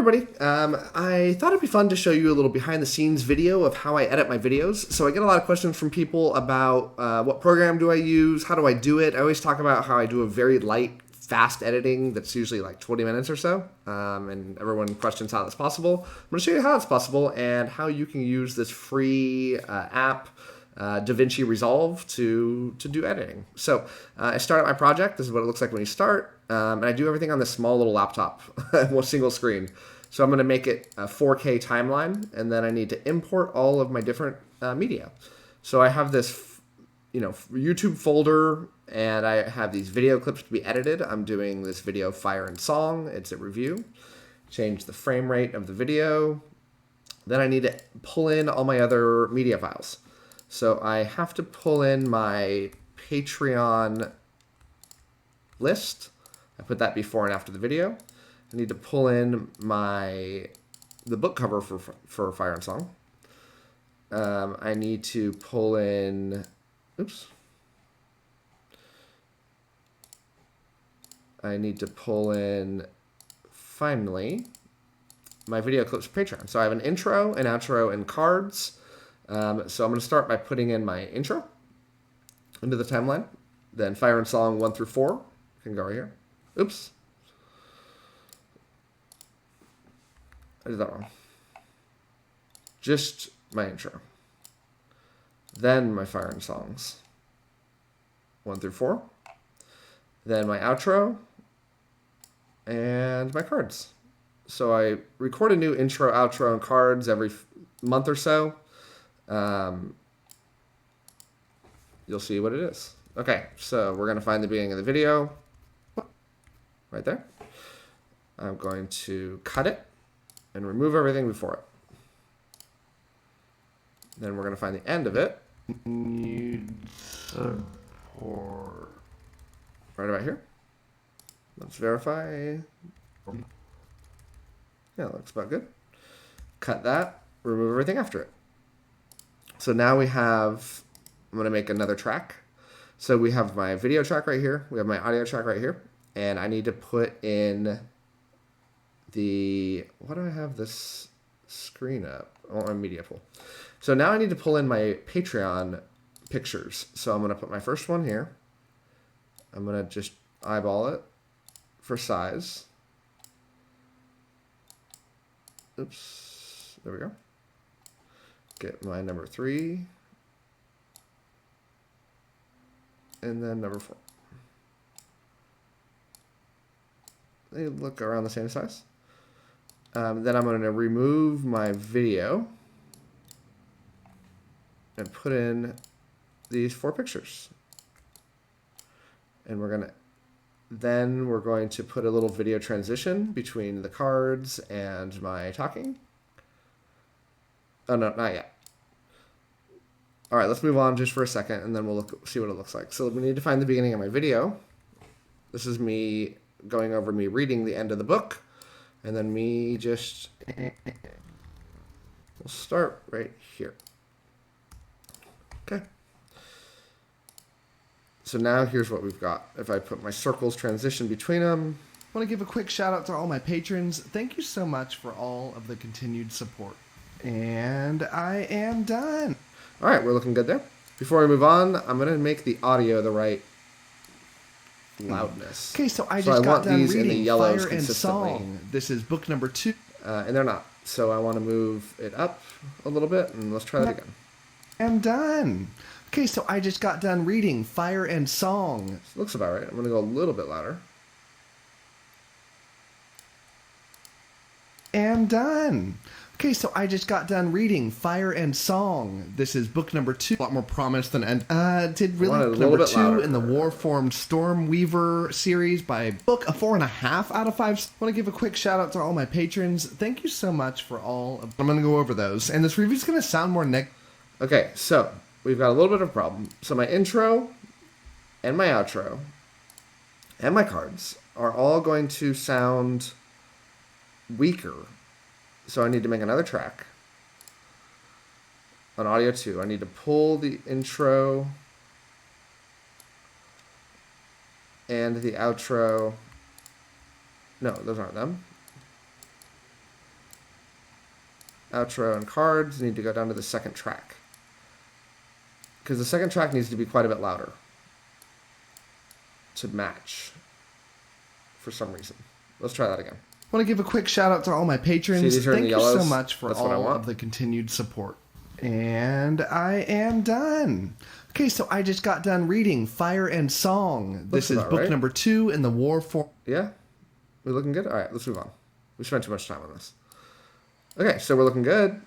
everybody. I thought it'd be fun to show you a little behind the scenes video of how I edit my videos. So I get a lot of questions from people about what program do I use, how do I do it. I always talk about how I do a very light, fast editing that's usually like 20 minutes or so. And everyone questions how that's possible. I'm going to show you how it's possible and how you can use this free app, 𝗣𝘁𝗍𝐿𝐼 Resolve, to do editing. So I start my project. This is what it looks like when you start. And I do everything on this small little laptop, one single screen. So I'm going to make it a 4K timeline, and then I need to import all of my different media. So I have this, YouTube folder, and I have these video clips to be edited. I'm doing this video Fire and Song. It's a review. Change the frame rate of the video. Then I need to pull in all my other media files. So I have to pull in my Patreon list. I put that before and after the video. I need to pull in the book cover for Fire and Song. I need to pull in, I need to pull in, finally, my video clips for Patreon. So I have an intro, an outro, and cards. So I'm going to start by putting in my intro into the timeline. Then Fire and Song 1 through 4 can go right here. Oops. I did that wrong. Just my intro. Then my Fire and Songs 1 through 4. Then my outro and my cards. So I record a new intro, outro, and cards every month or so. You'll see what it is. Okay, so we're going to find the beginning of the video. Right there. I'm going to cut it and remove everything before it. Then we're going to find the end of it. Right about here. Let's verify. Yeah, looks about good. Cut that. Remove everything after it. So now we have, I'm going to make another track. So we have my video track right here. We have my audio track right here. And I need to put in why do I have this screen up? I want my media pool. So now I need to pull in my Patreon pictures. So I'm going to put my first one here. I'm going to just eyeball it for size. Oops. There we go. Get my number 3. And then number 4. They look around the same size. Then I'm going to remove my video and put in these 4 pictures. And we're going to put a little video transition between the cards and my talking. Oh no, not yet. All right, let's move on just for a second, and then we'll see what it looks like. So we need to find the beginning of my video. This is me going over me reading the end of the book, and then me just, we'll start right here. Okay. So now here's what we've got. If I put my circles transition between them. I want to give a quick shout out to all my patrons. Thank you so much for all of the continued support. And I am done. All right, we're looking good there. Before we move on, I'm going to make the audio the right loudness. Okay, so I got done these in the reading yellows Fire and consistently. Song. This is book number 2. And they're not. So I want to move it up a little bit, and let's try that again. I'm done. Okay, so I just got done reading Fire and Song. Looks about right. I'm going to go a little bit louder. And done. Okay, so I just got done reading Fire and Song. This is book number 2. A lot more promise than end. Did really number 2 in the Warformed Stormweaver series by book, a 4.5 out of 5. I want to give a quick shout out to all my patrons. Thank you so much for all of. I'm going to go over those, and this review's going to sound more Okay, so we've got a little bit of a problem. So my intro and my outro and my cards are all going to sound weaker. So I need to make another track on audio 2. I need to pull the intro and the outro. No, those aren't them. outro, and cards need to go down to the second track. Because the second track needs to be quite a bit louder to match for some reason. Let's try that again. I want to give a quick shout out to all my patrons. Thank you so much for all of the continued support. And I am done. Okay, so I just got done reading Fire and Song. This is book number 2 in the war form. Yeah? We're looking good? Alright, let's move on. We spent too much time on this. Okay, so we're looking good.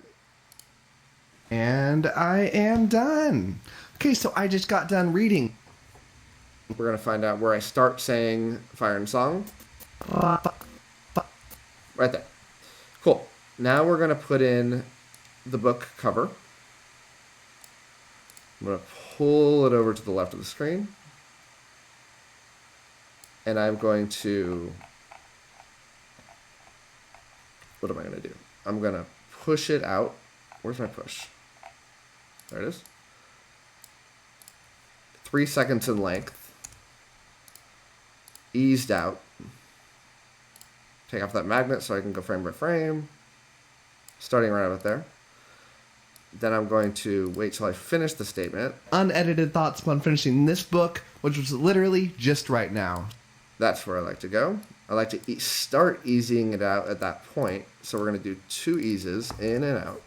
And I am done. Okay, so I just got done reading. We're going to find out where I start saying Fire and Song. Right there. Cool. Now we're going to put in the book cover. I'm going to pull it over to the left of the screen. And I'm going to... What am I going to do? I'm going to push it out. Where's my push? There it is. 3 seconds in length. Eased out. Take off that magnet so I can go frame by frame. Starting right about there. Then I'm going to wait till I finish the statement. Unedited thoughts upon finishing this book, which was literally just right now. That's where I like to go. I like to start easing it out at that point. So we're going to do 2 eases, in and out.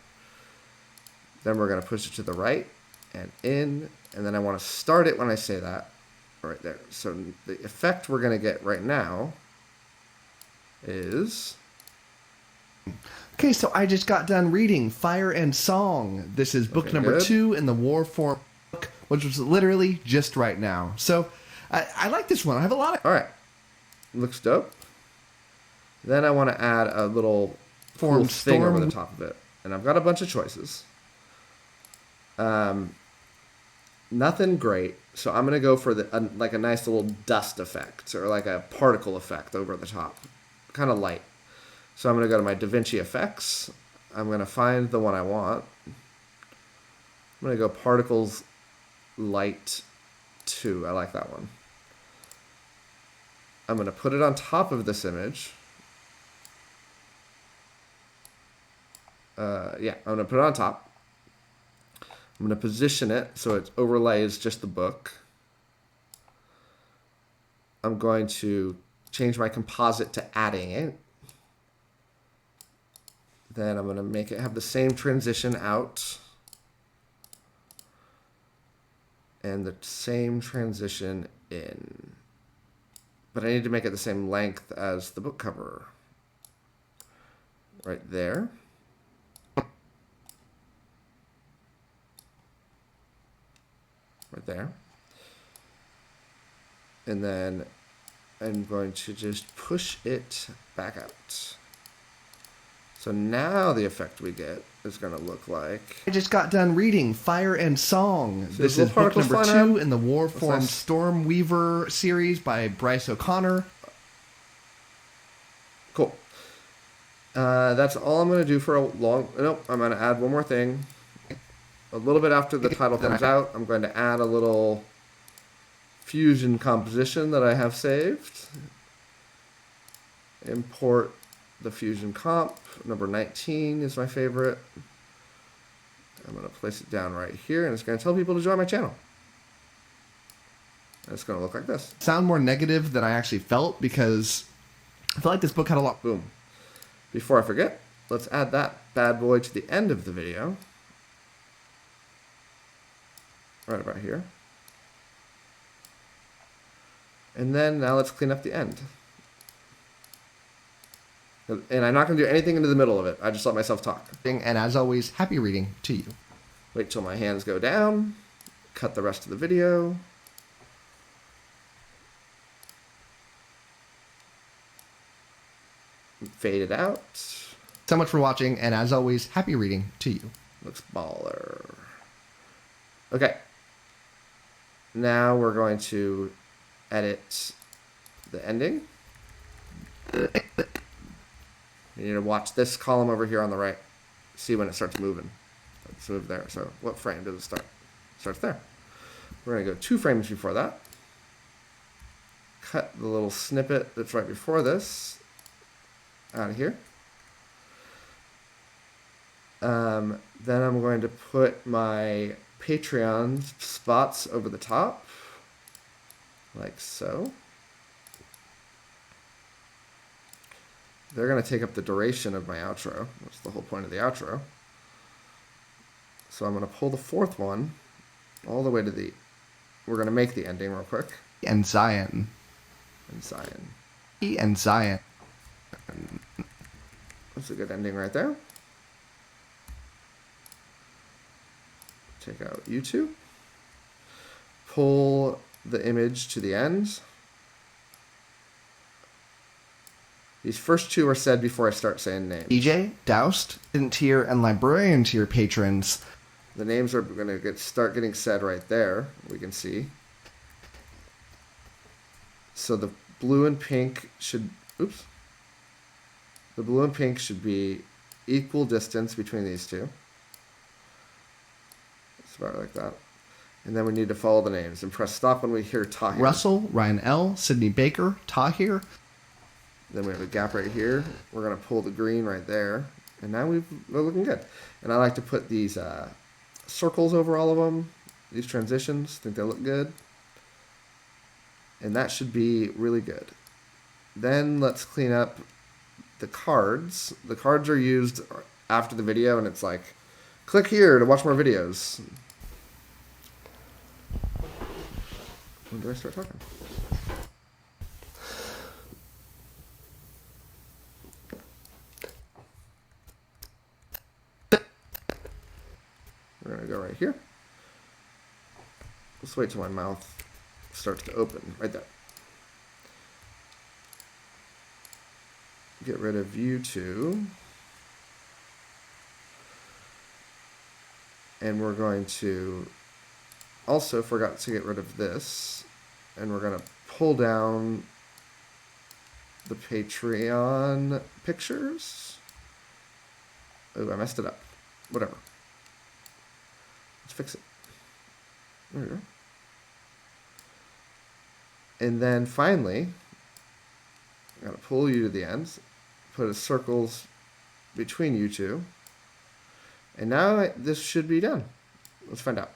Then we're going to push it to the right and in. And then I want to start it when I say that. Right there. So the effect we're going to get right now is... Okay, so I just got done reading Fire and Song. This is book number 2 in the war form book, which was literally just right now. So I like this one. I have a lot of... All right. Looks dope. Then I want to add a little cool thing over the top of it. And I've got a bunch of choices. Nothing great. So I'm going to go for like a nice little dust effect or like a particle effect over the top. Kind of light. So I'm going to go to my DaVinci effects. I'm going to find the one I want. I'm going to go particles light 2. I like that one. I'm going to put it on top of this image. Yeah, I'm going to put it on top. I'm going to position it so it overlays just the book. I'm going to change my composite to adding it. Then I'm going to make it have the same transition out. And the same transition in. But I need to make it the same length as the book cover. Right there. Right there. And then I'm going to just push it back out. So now the effect we get is going to look like... I just got done reading Fire and Song. This is book number 2 in the War Form Stormweaver series by Bryce O'Connor. Cool. That's all I'm going to do for a long... Nope, I'm going to add one more thing. A little bit after the title comes out, I'm going to add a little fusion composition that I have saved. Import the fusion comp. Number 19 is my favorite. I'm going to place it down right here, and it's going to tell people to join my channel. And it's going to look like this. Sound more negative than I actually felt because I feel like this book had a lot. Boom. Before I forget, let's add that bad boy to the end of the video. Right about here. And then now let's clean up the end. And I'm not going to do anything into the middle of it. I just let myself talk. And as always, happy reading to you. Wait till my hands go down. Cut the rest of the video. Fade it out. So much for watching, and as always, happy reading to you. Looks baller. Okay. Now we're going to edit the ending. You need to watch this column over here on the right. See when it starts moving. Let's move there. So what frame does it start? It starts there. We're going to go 2 frames before that. Cut the little snippet that's right before this out of here. Then I'm going to put my Patreon spots over the top, like so. They're going to take up the duration of my outro. That's the whole point of the outro. So I'm going to pull the fourth one all the way to the... We're going to make the ending real quick. And Zion. And Zion. And Zion. That's a good ending right there. Take out YouTube. Pull the image to the end. These first two are said before I start saying names. DJ, Doused, tier, and librarian tier patrons. The names are going to start getting said right there. We can see. So the blue and pink should... Oops. The blue and pink should be equal distance between these two. It's about like that. And then we need to follow the names and press stop when we hear Tahir. Russell, Ryan L., Sydney Baker, Tahir. Then we have a gap right here. We're going to pull the green right there. And now we're looking good. And I like to put these circles over all of them. These transitions. I think they look good. And that should be really good. Then let's clean up the cards. The cards are used after the video, and it's like, click here to watch more videos. When do I start talking? We're going to go right here. Let's wait till my mouth starts to open. Right there. Get rid of U2. And we're going to also forgot to get rid of this. And we're going to pull down the Patreon pictures. Oh, I messed it up. Whatever. Let's fix it. There we go. And then finally, I'm going to pull you to the ends, put a circles between you two. And now this should be done. Let's find out.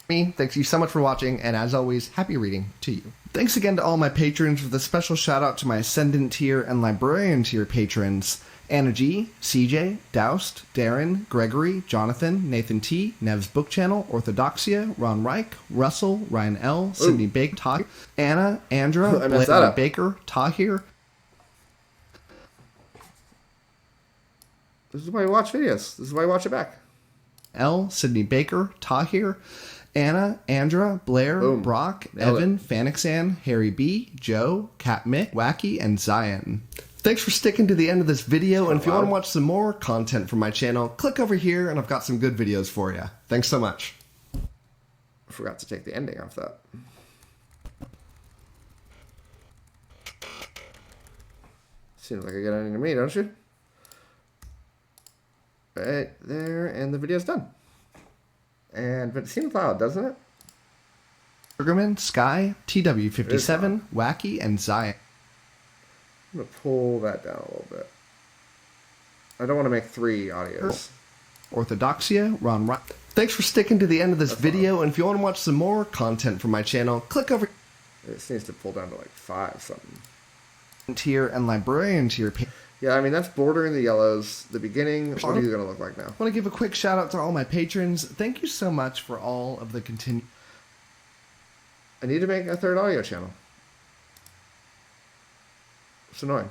Thanks you so much for watching, and as always, happy reading to you. Thanks again to all my patrons, with a special shout out to my Ascendant tier and Librarian tier patrons. Anna G, CJ, Doused, Darren, Gregory, Jonathan, Nathan T, Nev's Book Channel, 𝐿, Ron Reich, Russell, Ryan L, Sydney Baker, Tahir, Anna, Andra, Blake Baker, Tahir. This is why you watch videos. This is why you watch it back. L, Sydney Baker, Tahir, Anna, Andra, Blair, Boom. Brock, Nailed Evan, Fanixan, Harry B, Joe, 𝐿𝐵𝐻𝐿𝐿, 𝗏𝐻𝐿𝐿, and Zion. Thanks for sticking to the end of this video, and if you want to watch some more content from my channel, click over here and I've got some good videos for you. Thanks so much. I forgot to take the ending off that. Seems like a good ending to me, don't you? Right there, and the video's done. But it seems loud, doesn't it? 𝗏𝐿, Sky, TW57, 𝗏𝐿𝐿, and Zion. I'm going to pull that down a little bit. I don't want to make 3 audios. 𝗏𝐿, Ron Reich. Thanks for sticking to the end of this video, and if you want to watch some more content from my channel, click over This needs to pull down to like 5 something. tier and Librarian tier. Yeah, I mean, that's bordering the yellows. The beginning, what are you going to look like now? I want to give a quick shout out to all my patrons. Thank you so much for all of the continued... I need to make a 3rd audio channel. It's annoying.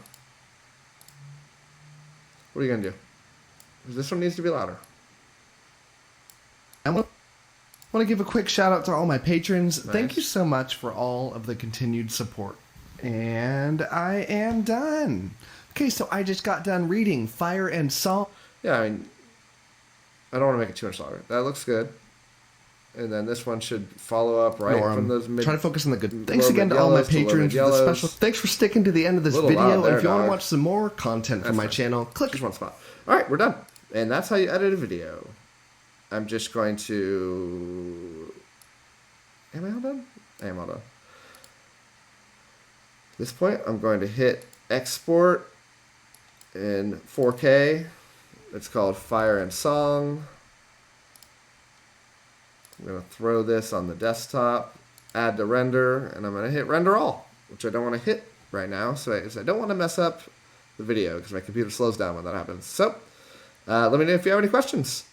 What are you going to do? This one needs to be louder. I want to give a quick shout out to all my patrons. Nice. Thank you so much for all of the continued support. And I am done. Okay, so I just got done reading Fire and Song. Yeah, I mean, I don't want to make it too much louder. That looks good. And then this one should follow up from those mid... Trying to focus on the good. Thanks again to all my patrons for the special... Thanks for sticking to the end of this video. And if you want to watch some more content from my channel, click... Just one spot. All right, we're done. And that's how you edit a video. I'm just going to... Am I all done? I am all done. At this point, I'm going to hit export in 4K. It's called Fire and Song. I'm going to throw this on the desktop, add to render, and I'm going to hit render all, which I don't want to hit right now, so I don't want to mess up the video because my computer slows down when that happens. So let me know if you have any questions.